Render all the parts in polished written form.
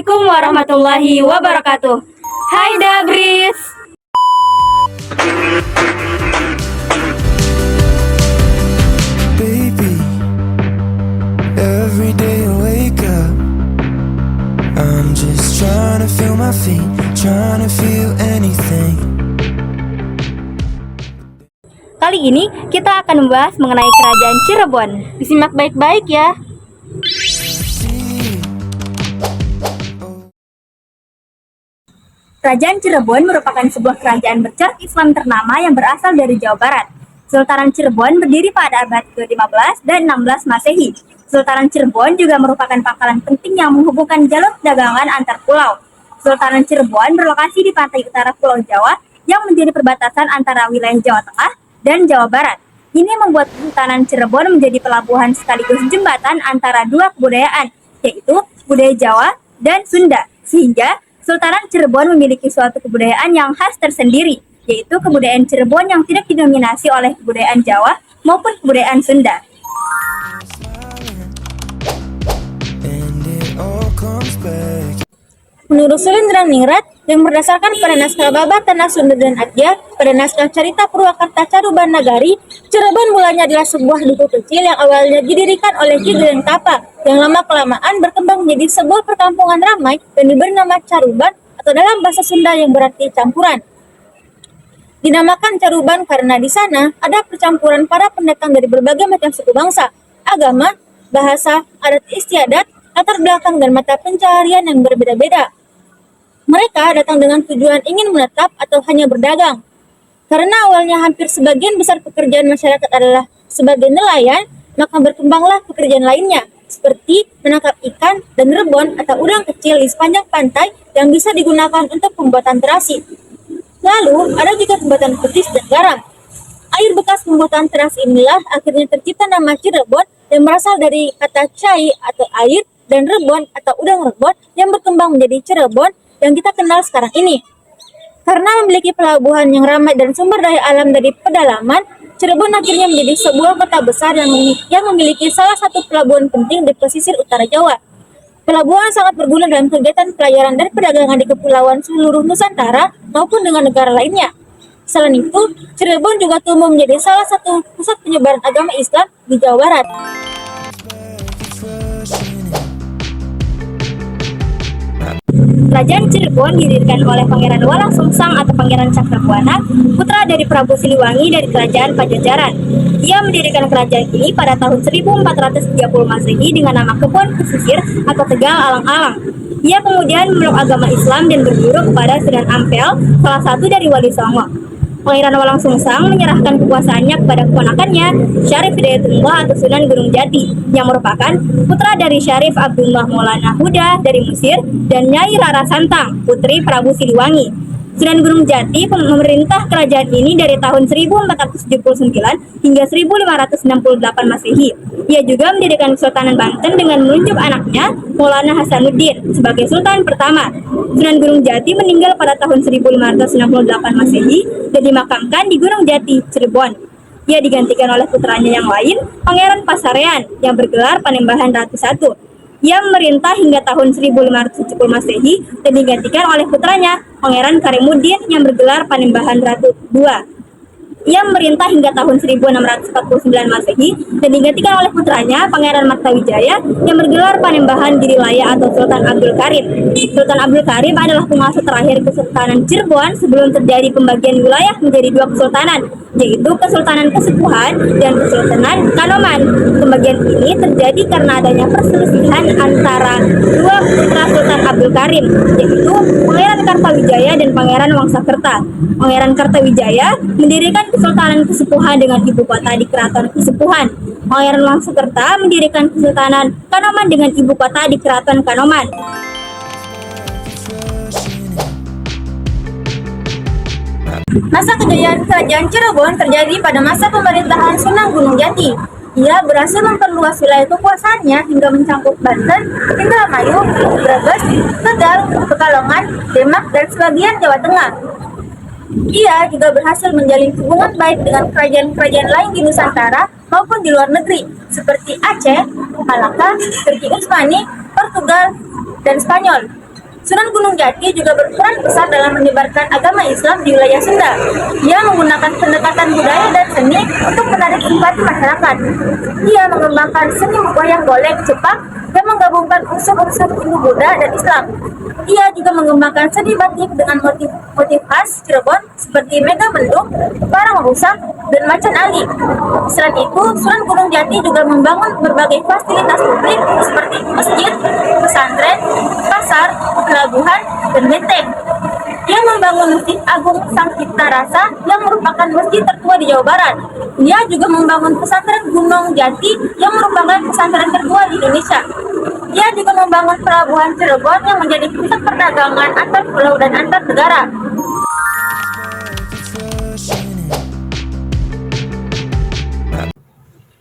Assalamualaikum warahmatullahi wabarakatuh. Hai Dabris. Baby, every day I wake up, I'm just trying to feel my feet, trying to feel anything. Kali ini kita akan membahas mengenai Kerajaan Cirebon. Disimak baik-baik ya. Kerajaan Cirebon merupakan sebuah kerajaan bercorak Islam ternama yang berasal dari Jawa Barat. Sultanan Cirebon berdiri pada abad ke-15 dan 16 Masehi. Sultanan Cirebon juga merupakan pangkalan penting yang menghubungkan jalur perdagangan antar pulau. Sultanan Cirebon berlokasi di pantai utara Pulau Jawa yang menjadi perbatasan antara wilayah Jawa Tengah dan Jawa Barat. Ini membuat Sultanan Cirebon menjadi pelabuhan sekaligus jembatan antara dua kebudayaan, yaitu budaya Jawa dan Sunda, sehingga Sultanan Cirebon memiliki suatu kebudayaan yang khas tersendiri, yaitu kebudayaan Cirebon yang tidak didominasi oleh kebudayaan Jawa maupun kebudayaan Sunda. Menurut Sulindraningrat yang berdasarkan pada naskah Babat Tanah Sunda dan Adya, pada naskah Carita Purwakarta Caruban Nagari, Cirebon mulanya adalah sebuah dukuh kecil yang awalnya didirikan oleh Ki Geden Tapa, yang lama-kelamaan berkembang menjadi sebuah perkampungan ramai dan diberi nama Caruban atau dalam bahasa Sunda yang berarti campuran. Dinamakan Caruban karena di sana ada percampuran para pendatang dari berbagai macam suku bangsa, agama, bahasa, adat istiadat, latar belakang dan mata pencaharian yang berbeda-beda. Mereka datang dengan tujuan ingin menetap atau hanya berdagang. Karena awalnya hampir sebagian besar pekerjaan masyarakat adalah sebagai nelayan, maka berkembanglah pekerjaan lainnya, seperti menangkap ikan dan rebon atau udang kecil di sepanjang pantai yang bisa digunakan untuk pembuatan terasi. Lalu, ada juga pembuatan petis dan garam. Air bekas pembuatan terasi inilah akhirnya tercipta nama Cirebon yang berasal dari kata cai atau air dan rebon atau udang rebon yang berkembang menjadi Cirebon yang kita kenal sekarang ini. Karena memiliki pelabuhan yang ramai dan sumber daya alam dari pedalaman, Cirebon akhirnya menjadi sebuah kota besar yang memiliki salah satu pelabuhan penting di pesisir utara Jawa. Pelabuhan sangat berguna dalam kegiatan pelayaran dan perdagangan di kepulauan seluruh Nusantara maupun dengan negara lainnya. Selain itu, Cirebon juga tumbuh menjadi salah satu pusat penyebaran agama Islam di Jawa Barat. Kerajaan Cirebon didirikan oleh Pangeran Walang Sungsang atau Pangeran Cakrabuana, putra dari Prabu Siliwangi dari Kerajaan Pajajaran. Ia mendirikan kerajaan ini pada tahun 1430 Masehi dengan nama Kebon Pesisir atau Tegal Alang-Alang. Ia kemudian memeluk agama Islam dan berguru kepada Sunan Ampel, salah satu dari Wali Songo. Pangeran Walang Sungsang menyerahkan kekuasaannya kepada keponakannya, Syarif Hidayatullah atau Sunan Gunung Jati, yang merupakan putra dari Syarif Abdullah Maulana Huda dari Mesir dan Nyai Rara Santang, putri Prabu Siliwangi. Sunan Gunung Jati memerintah kerajaan ini dari tahun 1479 hingga 1568 Masehi. Ia juga mendirikan Kesultanan Banten dengan menunjuk anaknya, Maulana Hasanuddin, sebagai Sultan pertama. Sunan Gunung Jati meninggal pada tahun 1568 Masehi dan dimakamkan di Gunung Jati, Cirebon. Ia digantikan oleh putranya yang lain, Pangeran Pasarean, yang bergelar Panembahan Ratu I. Ia memerintah hingga tahun 1570 Masehi dan digantikan oleh putranya, Pangeran Karimuddin, yang bergelar Panembahan Ratu II. Ia memerintah hingga tahun 1649 Masehi dan digantikan oleh putranya, Pangeran Martawijaya, yang bergelar Panembahan Girilaya atau Sultan Abdul Karim. Sultan Abdul Karim adalah penguasa terakhir Kesultanan Cirebon sebelum terjadi pembagian wilayah menjadi dua kesultanan, yaitu Kesultanan Kesepuhan dan Kesultanan Kanoman. Pembagian ini terjadi karena adanya perselisihan antara dua putra Sultan Abdul Karim, yaitu Pangeran Kartawijaya dan Pangeran Wangsakerta. Pangeran Kartawijaya mendirikan Kesultanan Kesepuhan dengan ibu kota di Keraton Kesepuhan. Pangeran Wangsakerta mendirikan Kesultanan Kanoman dengan ibu kota di Keraton Kanoman. Masa kejayaan Kerajaan Cirebon terjadi pada masa pemerintahan Sunan Gunung Jati. Ia berhasil memperluas wilayah kekuasaannya hingga mencakup Banten, Indramayu, Brebes, Tegal, Pekalongan, Demak, dan sebagian Jawa Tengah. Ia juga berhasil menjalin hubungan baik dengan kerajaan-kerajaan lain di Nusantara maupun di luar negeri, seperti Aceh, Malaka, Turki Utsmani, Portugal, dan Spanyol. Sunan Gunung Jati juga berperan besar dalam menyebarkan agama Islam di wilayah Sunda. Ia menggunakan pendekatan budaya dan seni untuk menarik simpati masyarakat. Ia mengembangkan seni wayang golek Jepang yang menggabungkan unsur-unsur Hindu-Buddha dan Islam. Ia juga mengembangkan seni batik dengan motif khas Cirebon seperti mega mendung, parang rusak, dan macan ali. Selain itu, Sunan Gunung Jati juga membangun berbagai fasilitas publik seperti masjid, pesantren, pasar, pelabuhan, dan benteng. Ia membangun Masjid Agung Sang Cipta Rasa yang merupakan masjid tertua di Jawa Barat. Ia juga membangun pesantren Gunung Jati yang merupakan pesantren tertua di Indonesia. Ia juga membangun pelabuhan Cirebon yang menjadi pusat perdagangan antar pulau dan antar negara.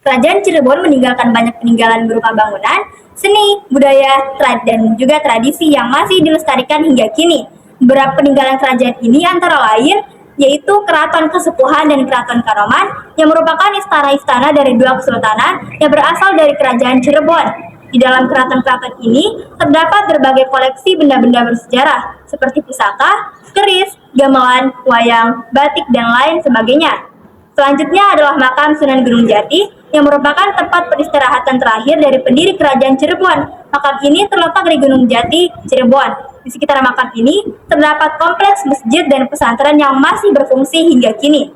Kerajaan Cirebon meninggalkan banyak peninggalan berupa bangunan, seni, budaya, dan juga tradisi yang masih dilestarikan hingga kini. Beberapa peninggalan kerajaan ini antara lain yaitu Keraton Kesepuhan dan Keraton Kanoman yang merupakan istana-istana dari dua kesultanan yang berasal dari Kerajaan Cirebon. Di dalam keraton-keraton ini terdapat berbagai koleksi benda-benda bersejarah seperti pusaka, keris, gamelan, wayang, batik, dan lain sebagainya. Selanjutnya adalah makam Sunan Gunung Jati yang merupakan tempat peristirahatan terakhir dari pendiri Kerajaan Cirebon. Makam ini terletak di Gunung Jati, Cirebon. Di sekitar makam ini terdapat kompleks masjid dan pesantren yang masih berfungsi hingga kini.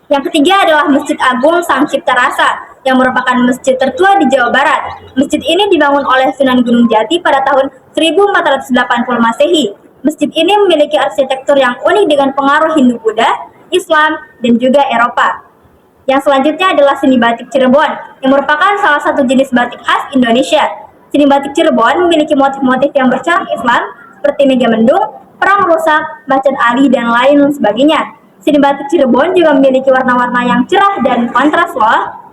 Yang ketiga adalah Masjid Agung Sang Cipta Rasa yang merupakan masjid tertua di Jawa Barat. Masjid ini dibangun oleh Sunan Gunung Jati pada tahun 1480 Masehi. Masjid ini memiliki arsitektur yang unik dengan pengaruh Hindu-Buddha, Islam, dan juga Eropa. Yang selanjutnya adalah seni batik Cirebon yang merupakan salah satu jenis batik khas Indonesia. Seni batik Cirebon memiliki motif-motif yang bercorak Islam seperti mega mendung, perang rusak, macan ali, dan lain sebagainya. Seni batik Cirebon juga memiliki warna-warna yang cerah dan kontras loh.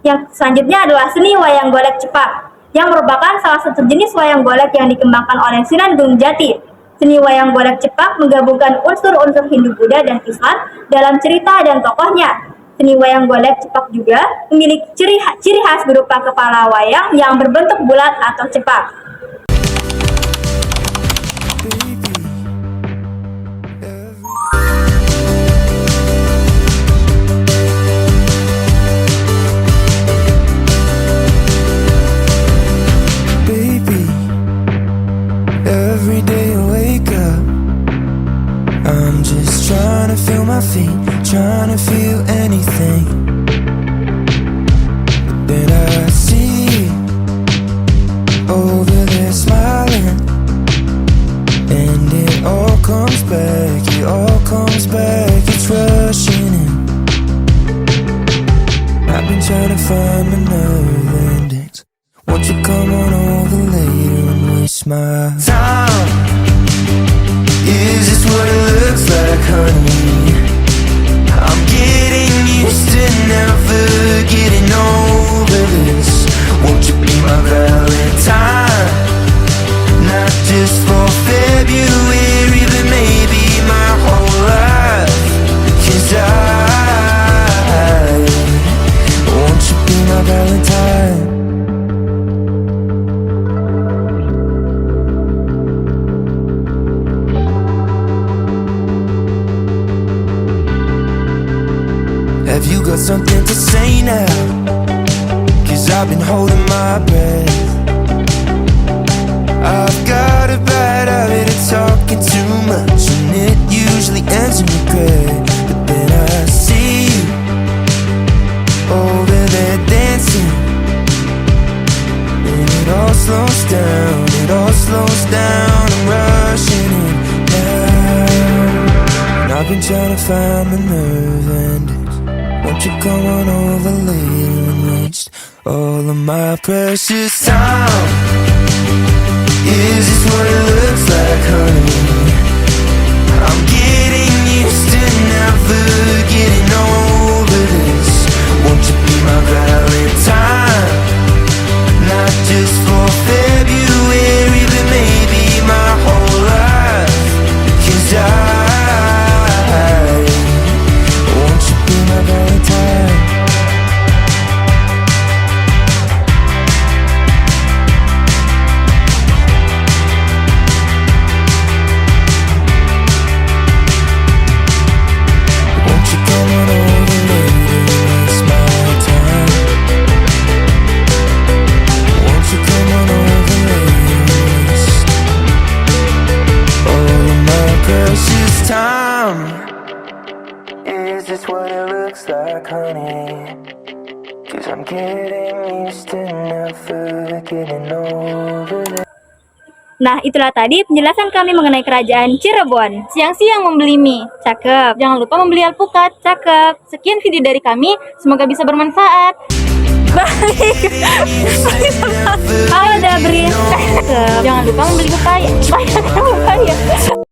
Yang selanjutnya adalah seni wayang golek Jepang yang merupakan salah satu jenis wayang golek yang dikembangkan oleh Sunan Gunung Jati. Seni wayang golek Jepang menggabungkan unsur-unsur Hindu-Buddha dan Islam dalam cerita dan tokohnya. Seni wayang golek Jepang juga memiliki ciri khas berupa kepala wayang yang berbentuk bulat atau cepak. Baby, every day I wake up, I'm just trying to feel my feet, trying to feel anything. But then I see you over there smiling, and it all comes back, it's rushing in. I've been trying to find my nerve endings. Won't you come on over later and waste my time? Is this what it looks like, honey? I'm getting used to never getting over this. Won't you be my Valentine? Not just for February, but maybe my whole life. 'Cause won't you be my Valentine? Have you got something to say now? 'Cause I've been holding my breath. I've got a bad habit of talking too much, and it usually ends in regret. But then I see you over there dancing, and it all slows down, I'm rushing in now. And I've been trying to find my nerve endings. Won't you come on over later and waste all of my precious time? Is this what it looks like, honey? I'm getting used to never getting over this. Won't you be my Valentine? Not just for February, but maybe my whole life. 'Cause won't you be my Valentine? tell me, is this what it looks like, honey? 'Cause I'm getting used to never getting over that. Nah, itulah tadi penjelasan kami mengenai kerajaan Cirebon. Siang-siang membeli mie. Cakep, Jangan lupa membeli alpukat. cakep. Sekian video dari kami, semoga bisa bermanfaat. Halo Dabri, cakep. Jangan lupa membeli pepaya. Banyak pepaya.